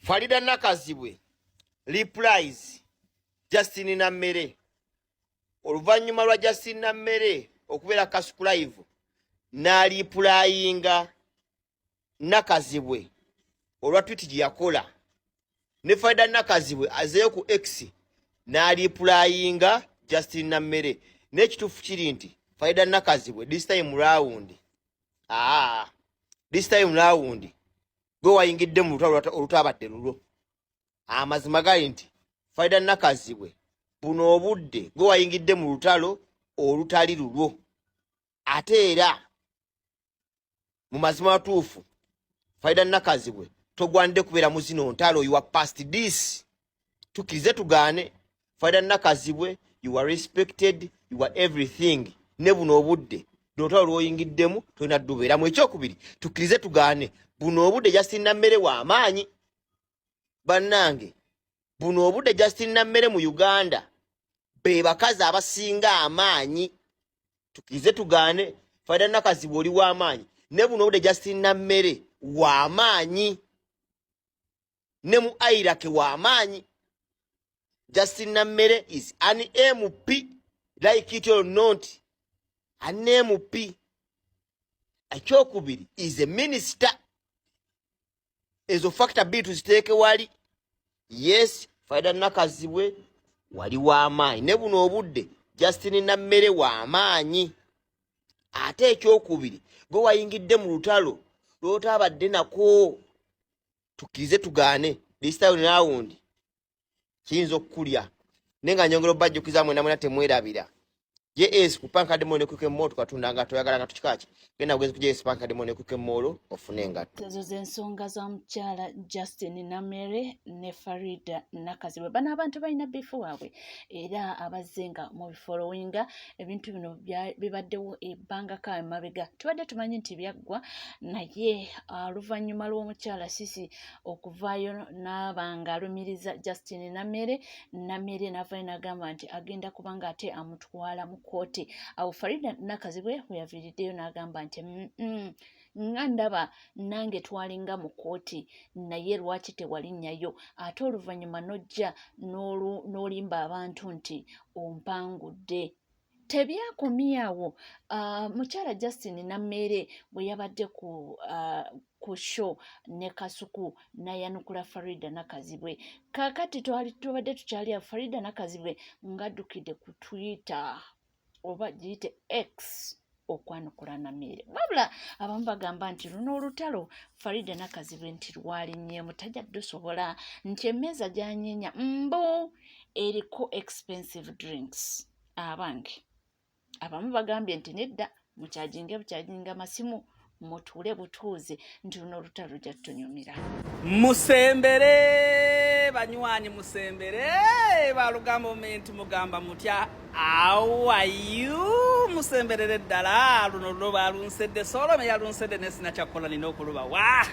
Farida Nakazibwe replies Justin Nammere. Oluvannyuma lwa Justin Nammere okubeera Kasuku Live n'aliplayinga Nakazibwe olwa tweet gye yakola ne Farida Nakazibwe azeeyo ku X n'aliplayinga Justin Nammere. N'ekituufu kiri nti Farida Nakazibwe this time round gwe wayingidde mu lutalo olutabadde lulwo. Amazima gali nti Farida Nakazibwe buno obudde gwe wayingidde mu lutalo olutali lulwo. Ate era mu mazima matuufu Farida Nakazibwe togwande kubeera mu zino ntalo. You are past this. Tukirize tugaane. Farida Nakazibwe you are respected, you are everything. Ne buno obudde lutalo lwoyingiddemu tolina ddubeeramu. Ekyokubiri tukirize tugaane buno obudde Justin Nammere wa amaanyi. Bannange buno obudde Justin Nammere mu Uganda be bakazi abasinga amaanyi. Tukirize tugaane Farida Nakazibwe oli wa amaanyi. Ne buno obudde Justin Nammere wa amaanyi. Ne mu Iraq wa amaanyi. Justin Nammere is an MP, like it or not, an MP. Ekyokubiri is a minister. Ezo factor B tuziteeke wali. Yes, Farida Nakazibwe wali wa amaanyi. Ne buno obudde Justin Nammere wa amaanyi. Ate ekyokubiri gwe wayingidde mu lutalo lwotabadde nako. Tukirize tugaane this time round kiyinza okukulya. Nenga nyongero bajjukiza mwena mwena temwerabira. JS kupanka demone kuke moto katunda nga toyagala nga tukikachi. Genda kugeza ku JS panka demone kuke molo ofune ngato. Ezo zensonga za mukyala Justin Nammere ne Farida Nakazibwe. Bana abantu balina bifu waabwe era abazenga mu followinga ebintu bino bibaddewo ebbanga ka mabega. Tubadde tumanyi nti byaggwa naye oluvannyuma lw'omukyala Sisi okuvaayo n'abanga alumiriza Justin Nammere n'avaayo n'agamba nti agenda kubanga ate amutwala mu kooti. Awo Farida Nakazibwe weyaviiriddeyo n'agamba nti nga ndaba nange twalinga mu kooti naye lwaki tewalinnyayo ate oluvannyuma nojja n'olimba abantu nti ompangudde. Tebyakomyawo. Mukyala Justin Nammere bwe yabadde ku show ne Kasuku nayanukula Farida Nakazibwe. Kakati tubadde tukyali Farida Nakazibwe ngaddukidde ku Twitter oba giyite X okwanukula Nammere. Wabula abamu bagamba nti luno olutalo Farida Nakazibwe nti lwalinnyemu tajjadde osobola nti emmeeza gy'anyeenya mbu eriko expensive drinks. Abange abamu bagambye nti nedda bukyajinga masimu mutuule butuuze nti luno olutalo lujja tunyumira. Musembere banywanyi musembere balugamba omuntu mugamba mutya how are you musemberere ddala luno luba lunsedde solo me yalunsedde nesina kyakola nina okuluba wa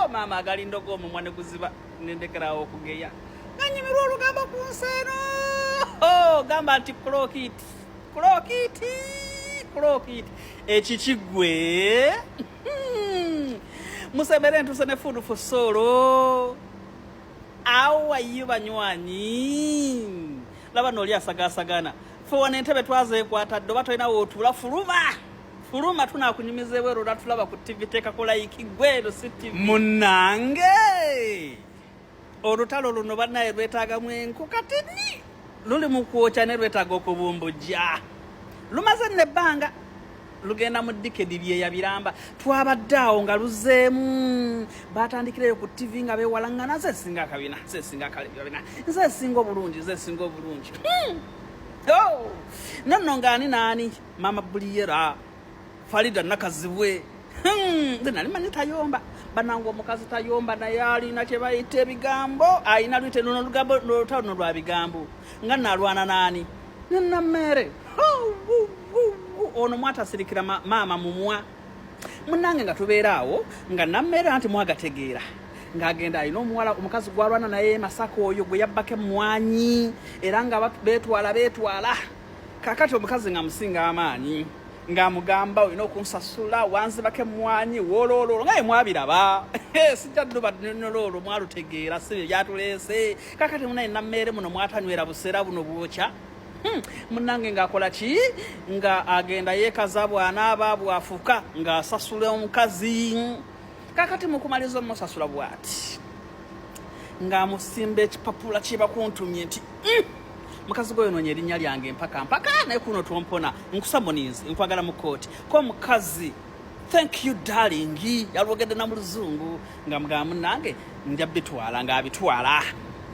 mama agali ndogo omumwa ne guziba nendekerawo okugeya ganyimirwa olugamba ku nseeno gamba nti krokiti ekikigwe musembere ntuse ne food for solo. How are you banywanyi? Laba noli asagasagana. Fo n'entebe twazeekwata ddo batolina wootula fuluma tunakunyumiza bwero natulaba ku TV teka kola ikigwero city munange. Olutalo luno bannaye lwetaaga mwenku katini luli mu kwokya ne lwetaaga okubumbujja. Lumaze nebbanga lugenda mu decade bye yabiramba twabadde awo nga luzeemu batandikireyo ku TV nga bewalangana zesinga kabina zesinga obulungi nonno ngani nani mama Buliyera Farida Nakazibwe nali manyi tayomba banangu omukazi tayomba naye alina kye bayita ebigambo ayina luyite luno lugambo lutalo lwa bigambo nga nalwana nani Nammere ono mwata sirikira mama mumwa munange nga tubeeraawo nga Nammere anti mwagategeera ng'agenda alina omuwala omukazi gwalwana naye Masaka oyo gwe yabbako emmwanyi era nga beetwala kakati omukazi nga musinga amaanyi ng'amugamba olina okunsasula wanzibako emmwanyi woolooloolo nga ye mwabiraba sijja dduba noloolo mwalutegeera si bye byatuleese kakati munaye nammeere muno mwatanywera buseera buno bwokya munnange ng'akola ki nga agenda yeekaza bw'anaaba bw'afuka ng'asasula omukazi kakati mukumaliza omusasula bw'ati ng'amusimba ekipapula kye bakuntumye nti mukazi gwe yonoonya erinnya lyange mpaka naye kuno tompona nkusamoninze nkwagala mu kooti ko mukazi thank you darling yalwogedde na mu luzungu ng'amugamba munnange nja bitwala ng'abitwala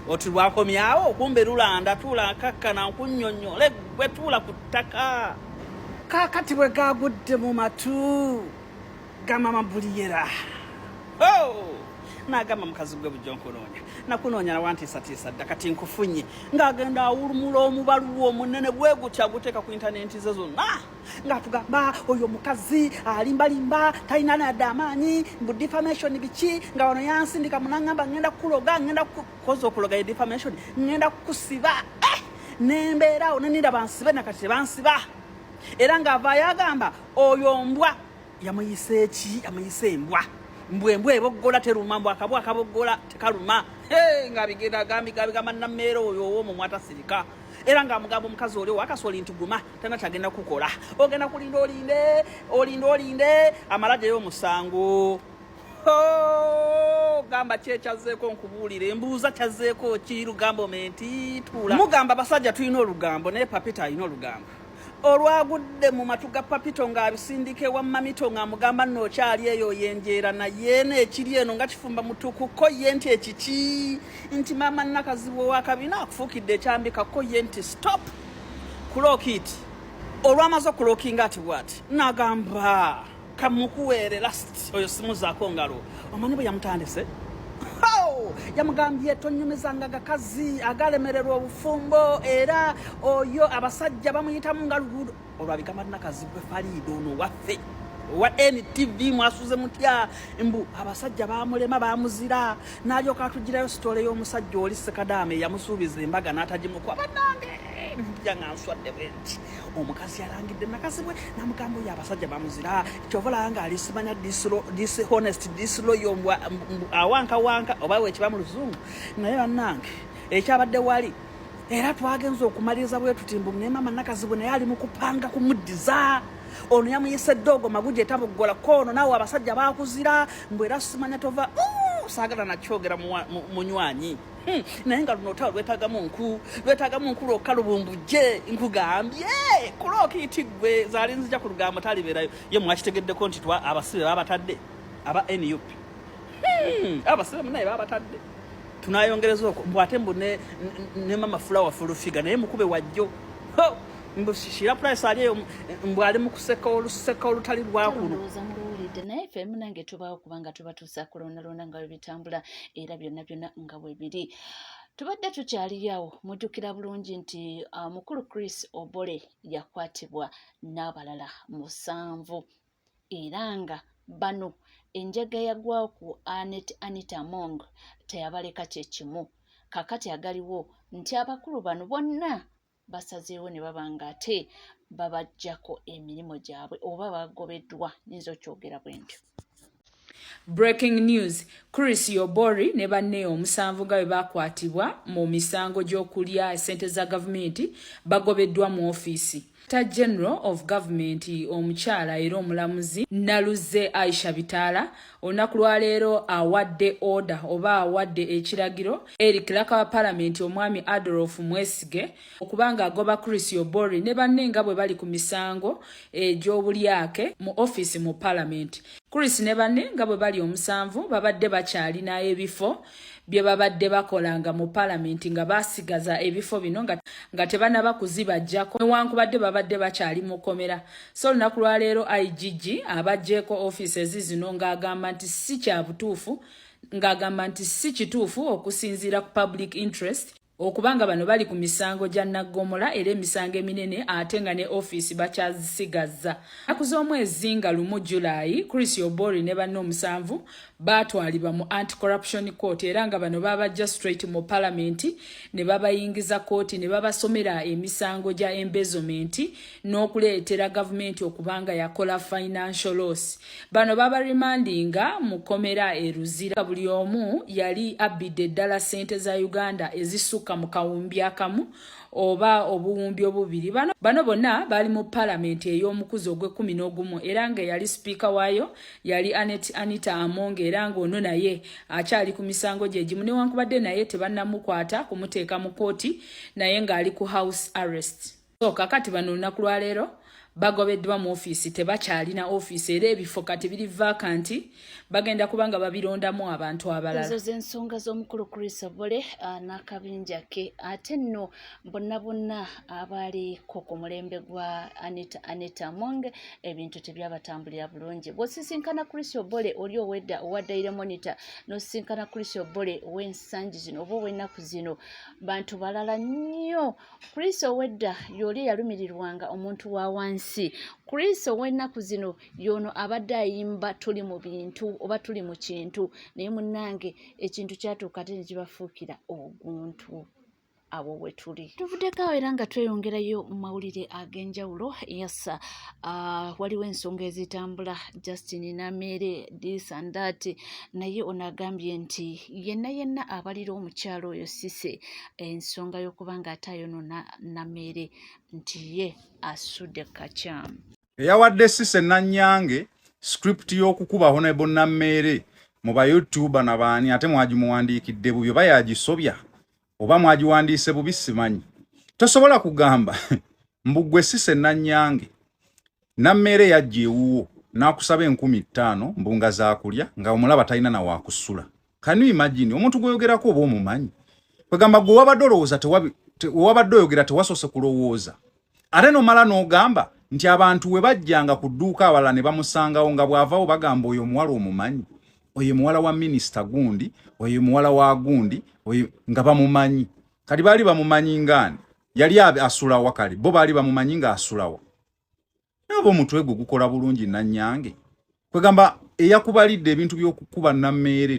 oti lwakomyawo kumbe lulanda tuula nkakkana nkunnyonnyole gwe tuula ku ttaka kaakati bwe gaagudde mu matu gamama buliyera n'agamba mukazi gwe bujjo nkunoonya nakunoonya nawantiisatiisa dda kati nkufunye ng'agenda awulumula omubaluwa omunene bwe gutya aguteeka ku intaneti ze zonna ng'atugamba oyo mukazi alimbalimba talina nadde amaanyi mbu defamation biki nga wano yansindika munangamba ngenda kukuloga ngenda kukoza okuloga ye defamation ngenda kukusiba nembeerawo nenira bansibe nakati tebansiba era ng'avaayo agamba oyo mbwa yamuyise eki yamuyise embwa mbwembwe eboggola teruma mbw akabwa akaboggola tekaluma ng'abigenda gambigamba nammeera oyo ow'omumwe atasirika era ng'amugamba omukazi oli wakasoli nti guma tana kyagenda kukola ogenda kulinda olinde amala gyeyo omusango gamba kyekyazeeko nkubuulire embuuza kyazeeko ki lugambo menti tuula mugamba abasajja tulina olugambo naye papita alina olugambo olwagudde mu matu ga papito ng'abisindika ewa mamito ng'amugamba nno okyali eyo yenjeera naye n'ekiri eno nga kifumba mutukuko ye nti ekiki nti maama nnakazibu owakabina akufuukidde ekyambikako ye nti stop kulookiti olwamaze okulookinga ati bwati n'agamba kamukuweere last oyo simuzaako ngalo omanyi bwe yamutandise yamugambye tonyumizanga gakazi agalemererwa obufumbo era oyo abasajja bamuyitamu nga luguudo olwabigamba nnakazi gwe faliido ono waffe owa NTV mwasuze mutya mbu abasajja bamulema bamuzira n'alyoka atugirayo sitole y'omusajja oli Sekadaame yamusuubiza embaga n'atagimukuba bannange njanga nswadde bwenti omukazi yalangidde nakazi bwe n'amugamba oyo abasajja bamuzira kyovola nga alisimanya dishonest disloyo awanka oba wekiba mu luzungu naye bannange ekyabadde wali era twagenza okumaliriza bwe tutimbu ne maama nakazi bwe naye ali mu kupanga kumuddiza ono yamuyise ddogo mabuja etaboggola kono naawe abasajja bakuzira mbwe era simanya tova saagala nakyogera munywanyi naye nga luno otalo lwetagamu nku lwokka lubumbujje nkugambye kulookiti gwe zaali nzija ku lugambo talibeerayo ye mwakitegeddeko nti abasibe babatadde aba NUP abasibe munaye babatadde tunayongereza okwo mbw ate mbu ne mama flower fulufiga naye mukube wajjo mbushira price ali eyo mbwali mu kuseka oluseka olutali lwakulu naye ffe munange tubaawo kubanga tuba tusakulonalona nga webitambula era byonna nga bwebiri tubadde tukyaliyawo mujjukira bulungi nti mukulu Chris Obole yakwatibwa n'abalala 7 era nga bano enjega yagwawo ku Anita Among teyabaleka kyekimu kakati agaliwo nti abakulu bano bonna basazeewo ne babanga ate babajjako emirimu gyabwe oba bagobeddwa nizo kyogera bwentyo. Breaking news. Chris Obore ne banne omusanvu nga bwe bakwatibwa mu misango gy'okulya essente za gavumenti bagobeddwa mu ofiisi. General of Government omukyala era omulamuzi Naluze Aisha Bitala olunaku lwaleero awadde order oba awadde ekiragiro eri kiraka wa Parliament omwami Adolf Mwesige okubanga agoba Chris Obore ne banne nga bwe bali ku misango egy'obulyake mu office mu Parliament. Chris ne banne nga bwe bali omusanvu babadde bakyalina ebifo bye babadde bakolanga mu Parliament nga basigaza ebifo bino nga tebanaba kuzibajjako newankubadde babadde bakyali mu komera. So olunaku lwaleero IGG abajjeeko offices zino ng'agamba nti si kya butuufu ng'agamba nti si kituufu okusinziira ku public interest okubanga bano bali ku misango gya Naggomola era emisango eminene ate nga ne office bakyazisigaza. Naku z'omwezi nga 1 July Chris Obore ne banne omusanvu baatwalibwa mu anti-corruption court era nga bano babajja straight mu parliament ne babayingiza kooti ne babasomera emisango gya embezzlement n'okuleetera gavumenti okubanga yakola financial loss. Bano babarimandinga mu komera e Luzira. Buli omu yali abbidde ddala ssente za Uganda ezisukka mu kawumbi akamu oba obuwumbi obubiri. Bano bonna bali mu parliament ey'omukuzi ogw'e11 era nga yali speaker waayo yali Anita Among era nga ono naye akyali ku misango gye gimu newankubadde naye tebannamukwata kumuteeka mu kooti naye ng'ali ku house arrest. So kakati bano olunaku lwa leero bagobeddwa mu ofiisi tebakyalina ofiisi era ebifo kati biri vacanti bagenda kubanga babirondamu abantu abalala. Ezo z'ensonga z'omukulu Chris Obole n'akabinja ke ate nno bonna abaliko ku mulembe gwa Anita Among ebintu tebyabatambulira bulungi. Bw'osisinkana Chris Obole oli owedda owa Daily Monitor n'osisinkana Chris Obole ow'ensangi zino oba ow'ennaku zino bantu balala nnyo. Chris owedda yoli yalumirirwanga omuntu wa wansi. Chris ow'ennaku zino yono abadde ayimba tuli mu bintu oba tuli mu kintu naye munnange ekintu kyatuuka ate ne kibafuukira oguntu abo we tuli. Tuvuddeko awo era nga tweyongerayo mu mawulire ag'enjawulo. Yes, waliwo ensonga ezitambula Justin Namere this and that naye onagambye nti yenna abalira omukyalo oyo Cissy ensonga y'okubanga ate ayonona Namere nti ye asudde kacyamu. Eyawadde Cissy Nanyange script y'okukuba Honorable Namere mu ba YouTuber n'abaani ate mwagimuwandiikidde bubyo bayagisobya oba mwagiwandiise bubi simanyi. Tosobola kugamba mbugwe Cissy Nanyange Namere yajja ewuwo n'akusaba 15,000 mbunga za kulya nga omulaba talina na waakusula. Can you imagine omuntu gwoyogerako oba omumanyi? Kwegamba gwe wabadde olowooza wabadde oyogera tewasoose kulowooza. Ate nomala n'ogamba nti abantu we bajjanga ku dduuka awala ne bamusangawo nga bw'avaawo bagamba oyo omuwala omumanyi, oyo muwala wa minisita gundi, oyo muwala wa gundi, oyo nga bamumanyi. Kati baali bamumanyi ngani yali asulawo kale bo baali bamumanyi nga asulawo. Nabo omutwe gwe gukola bulungi Nanyange. Kwegamba eyakubalidde ebintu by'okukuba Namere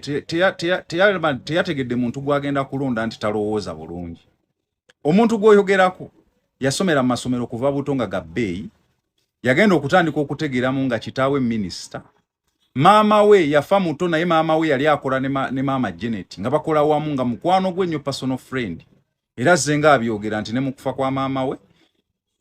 teyategedde muntu gwagenda kulonda nti talowooza bulungi. Omuntu gwoyogerako yasomera mu masomero kuva butonga ga Bay, yagenda okutandika okutegeeramu nga kitaawe minisita. Maama we yafa muto naye maama we yali akola ne maama Janet nga bakola wamu nga mukwano gwe nnyo personal friend. Era zenga abyogera nti ne mu kufa kwa maama we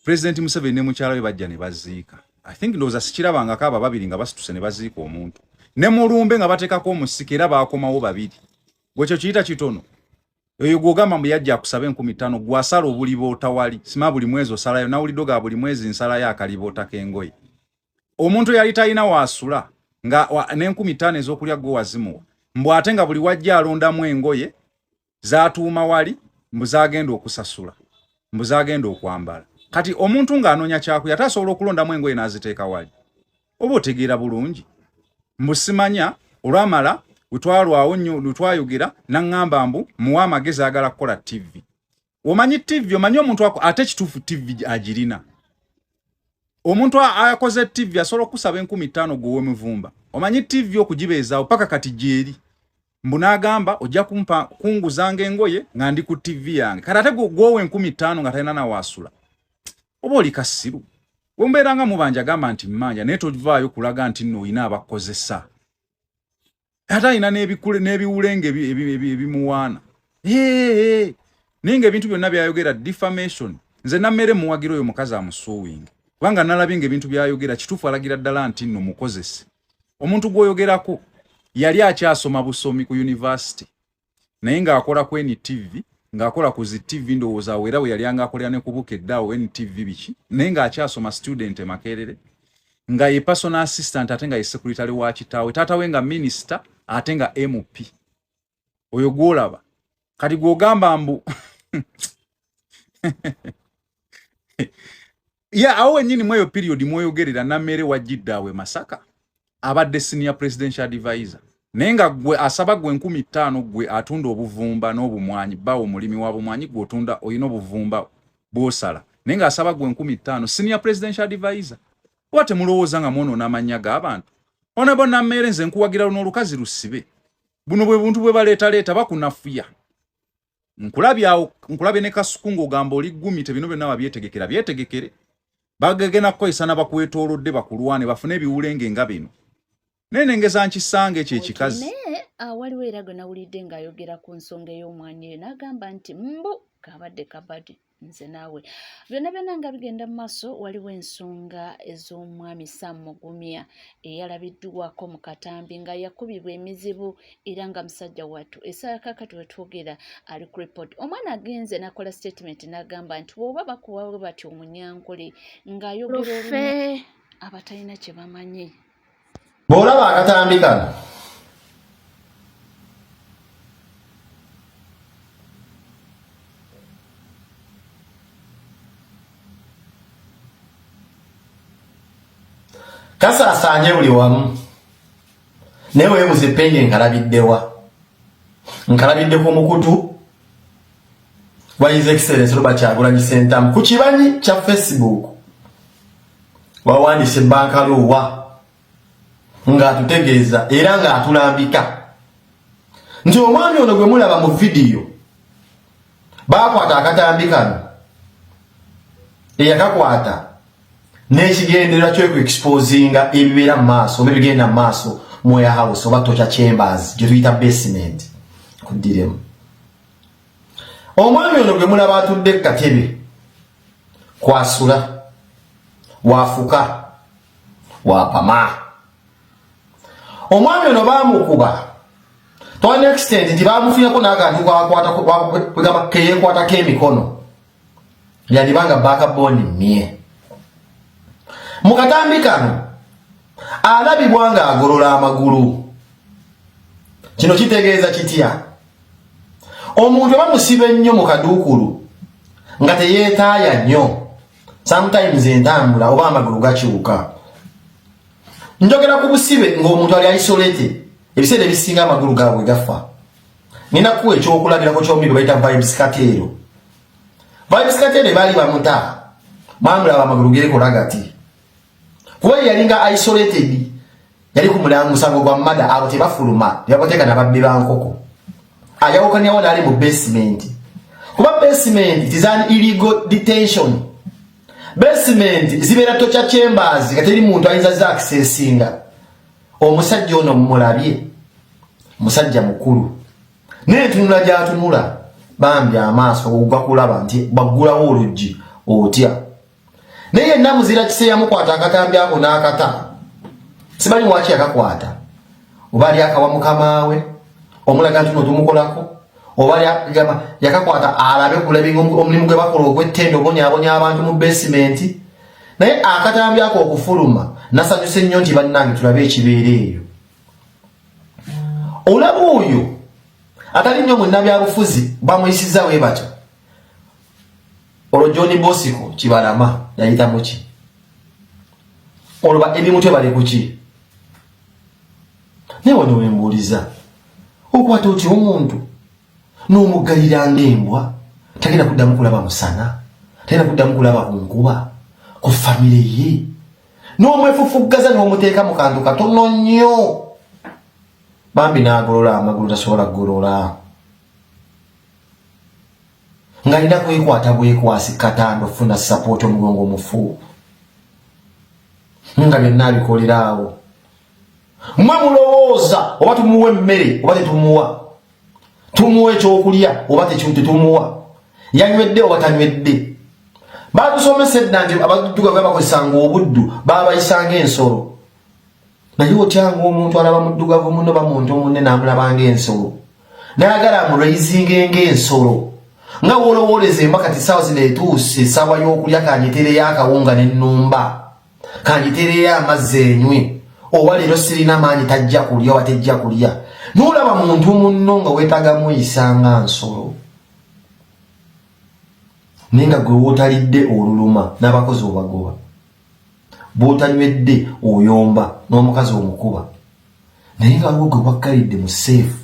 President Museveni ne mukyala we bajja ne baziika. I think ndowooza sikirabanga kaba babiri nga basituse ne baziika omuntu. Ne mulumbe nga bateekako omusika era baakomawo babiri. Gwekyo kiyita kitono. Oyo gwogamba mbu yajja akusaba 15,000 gwasala obulibo otawali. Sima buli mwezi osalayo nawulidoga buli mwezi nsalayo akalibo otakengoye. Omuntu yali talina waasula nga ne 15,000 ez'okulya gwe wazimuwa. Mbu ate nga buli wajja alondamu engoye zaatuuma wali mbu zaagenda okusasula. Mbu zaagenda okwambala. Kati omuntu ng'anoonya kyakulya tasobola okulondamu engoye n'aziteeka wali. Oba otegeera bulungi. Mbu simanya olwamala utwalwawo nnyo lutwayogera n'angamba mbu muwa amagezi agala kukola TV. Omanyi TV omanyi omuntu ate kituufu TV agirina. Omuntu ayakoze TV asobola okusaba 15,000 gwe w'emivumba. Omanyi TV okugibeezaawo paka kati gyeri. Mbu n'agamba ojja kunguzanga engoye nga ndi ku TV yange. Kati ate gwowe 15,000 nga talina na waasula. Oba oli kasiru. Wembeeranga mubanja gamba nti mmanja naye tovaayo kulaga nti nno oyina abakozesa. Ate ayina n'ebiwulenge ebimuwaana. Ninga ebintu byonna byayogera defamation. Nze Namere muwagira oyo mukazi amusuuwinga. Kubanga nalabinga ebintu byayogera kituufu alagira ddala nti nno mukozese. Omuntu gwoyogerako yali akyasoma busomi ku university. Naye ng'akola ku NTV, ng'akola ku zi TV ndowooza era we yali angaakolera ne kubuka eddaawo NTV biki. Naye ng'akyasoma student e Makerere. Nga ye personal assistant ate nga ye secretary wa kitaawe. Taatawe nga minister ate nga MP. Oyo gwolaba. Kati gwogamba mbu ya awo nyini mweyo period mweyogerera Namere wajjiddawe Masaka abadde senior presidential advisor. Nenga gwe asaba gwe 15,000 gwe atunda obuvumba n'obumwanyi bawo omulimi wa bumwanyi gwe otunda oyina obuvumba bwosala. Nenga asaba gwe 15,000 senior presidential advisor. Wate mulowooza nga mwono n'amannya g'abantu. Honorable Nammere nze nkuwagira luno olukazi lusibe. Buno bwe buntu bwe baleeta bakunafuya. Nkulabye ne Kasukungu ogamba oli 10 tebino byonna babyetegekera byetegekere. Bagagena koisana bakwetoolodde bakulwane bafune ebiwulenge nga bino. Nene ngeza nkisange ekyo ekikazi. Waliwo era gwe nawulidde ng'ayogera ku nsonga ey'omwanya eyo n'agamba nti mbu kabadde kabadde nze naawe byonna nga bigenda mu maaso. Waliwo ensonga ez'omwami Sam Mugumya eyalabiddwako mu katambi nga yakubibwa emizibu era nga musajja wattu. Essaawa kakati wetwogera ali ku report. Omwana agenze n'akola statement n'agamba nti bw'oba bakuwawe batyo omunyankole ng'ayogera olumu abatalina kye bamanyi. Bw'olaba akatambi kano kasaasaanye buli wamu naye weebuze penge nkalabiddewa nkalabidde ku mukutu wa His Excellency Robert Kyagulanyi Ssentamu ku kibanyi kya Facebook wawandiise Bankaluwa ng'atutegeeza era ng'atulambika nti omwami ono gwe mulaba mu vidiyo baakwata akatambi kano eyakakwata n'ekigendererwa ky'okuexposinga ebibeera mu maaso oba ebigenda mu maaso mu warehouse oba torture chambers gye tuyita basement kuddiremu. Omwami ono gwe mulaba atudde ku katebe kwasula waafuka waapama. Omwami ono baamukuba to an extent nti baamufunako n'akantu keyeekwatako emikono yandibanga backbone mmye. Mu katambi kano alabibwa ng'agolola amagulu. Kino kitegeeza kitya? Omuntu bamusiba ennyo mu kaduukulu nga teyeetaaya nnyo, sometimes entambula oba amagulu gakyuka. Njogera ku busibe ng'omuntu ali isolated, ebiseera ebisinga amagulu gaabwe gafa. Nina kuwa ekyokulabirako ky'omubiri bayita vibes kateero. Vibes kateero baali bamuta bamulaba amagulu geekola gati. Kuba yalinga isolated, yali ku musango gwa mada abo tebafuluma yabateeka nababbi ba nkoko. Ayawukanyawo n'ali mu basement. Kuba basement is an illegal detention. Basement zibeera torture chambers nga teri muntu ayinza za accessinga. Omusajja ono mulabye musajja mukulu n'entunula gy'atunula bambi amaaso ogwa kulaba nti baggulawo oluggi otya. Naye yenna muzira kise yamukwata akatambi ako n'akata simanyi waki yakakwata oba ali akawa mukamaawe omulaga nti tumukolako oba yakakwata alabe kulabinga omulimu gwe bakola ogw'ettendo obonyabonya abantu mu basement. Naye akatambi ako okufuluma nasanyuse nnyo nti bannange tulabe ekibeera eyo. Olaba oyo atali nnyo munnabyabufuzi bamuyisiza we batyo olwo John Bosco Kibalama yayita muki olwo ebimutwe bali kuki. Naye wano wembuuliza okwata oti omuntu n'omuggalira ng'embwa tagenda kuddamu kulaba musana, tagenda kuddamu kulaba ku nkuba ku famire ye, n'omwefufuggaza n'omuteeka mu kantu katono nnyo bambi n'agolola amagulu tasobola kugolola ng'alina kwekwata bwekwasi katando funa support omugongo omufu nga byonna abikolerawo. Mmwe mulowooza oba tumuwa emmere oba tetumuwa, tumuwa ekyokulya oba tetumuwa, yanywedde oba tanywedde. Batusomesa edda nti abaddugavu bakozesanga obuddu baabayisanga ensolo. Naye otyanga omuntu alaba muddugavu muno bamuntu munne n'amulaba ng'ensolo n'ayagala amuraizinge ng'ensolo nga wolowooleza emba kati ssaawa zino etuuse essaawa y'okulya kanjitereyo akawunga n'ennumba kanjitereyo amazzi enywe oba leero sirina maanyi tajja kulya oba tejja kulya n'olaba muntu munno nga weetaga muyisanga nsolo. Naye nga gwe wootalidde oluluma n'abakozi obagoba, bw'otanywedde oyomba n'omukazi omukuba, naye nga waliwo gwe wakkalidde mu seefu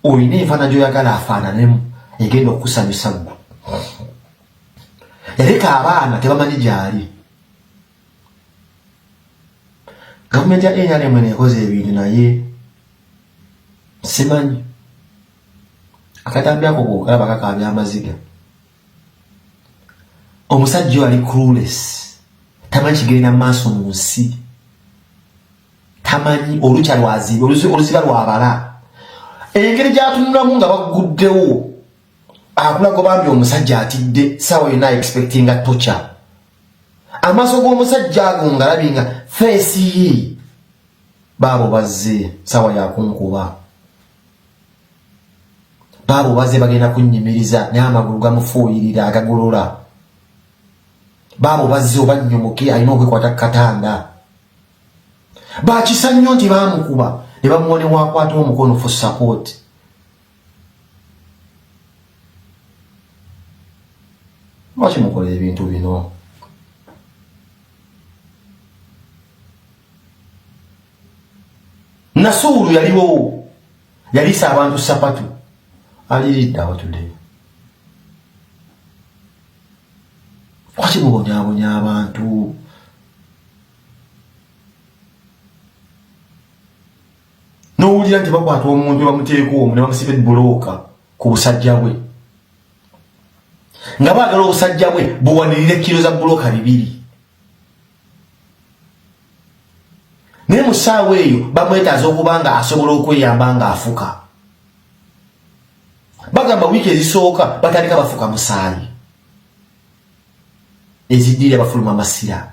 olina enfaana gy'oyagala afaananemu egenda okukusanyusa ggwe. Yaleka abaana tebamanyi gy'ali. Gavumenti ya NRM nekoze ebintu naye simanyi. Akatambi ako kokalaba kakabya amaziga. Omusajja ali clueless. Tamanyi kigenda maaso mu nsi. Tamanyi olucha lwaziba oluziba lwabala. Engeri gyatunulamu nga baguddewo. Akulago bambi omusajja atidde sawa yonna expecting a torture. Amaaso g'omusajja ago ngalabinga face ye. Baabo bazze sawa yakunkuba. Baabo bazze bagenda kunnyimiriza naye amagulu gamufuuyirira agagolola. Baabo bazze obannyomoke alina okwekwata katanda. Bakisa nnyo nti baamukuba ne bamuwone waakwata omukono for support. Lwaki mukola ebintu bino? Nasulu yaliwo yalisa abantu sapatu aliridde awo today. Lwaki mubonyaabonya abantu? N'owulira nti bakwata omuntu bamuteeka omwo ne bamusiba ebbulooka ku busajja bwe nga baagala obusajja bwe buwanirire kilo za bbulooka 2. Naye mu ssaawa eyo bamwetaaza okuba nga asobola okweyamba nga afuka. Bagamba wiiki ezisooka batandika bafuka musaayi eziddira bafuluma masira.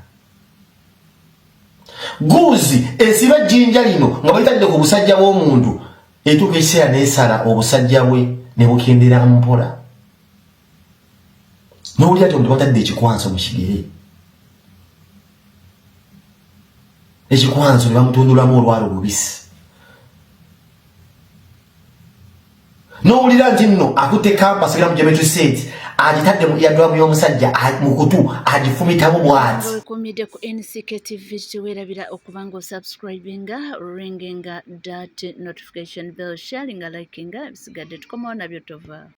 Guzi esiba jjinja lino nga balitadde ku busajja bw'omuntu etuuka ekiseera neesala obusajja bwe ne bukendera mpola. N'owulira ti omuntu batadde ekikwanso mu kigere. Ekikwanso ne bamutundulamu olwala olubisi. N'owulira nti nno akutte kampasi era mu Geometry Set agitadde mu eardrum y'omusajja mu kutu agifumitamu bw'ati. Weekuumidde ku NCK TV kiweerabira okuba ng'osubscribinga ringinga that notification bell sharinga likinga ebisigadde tukomawo nabyo tova.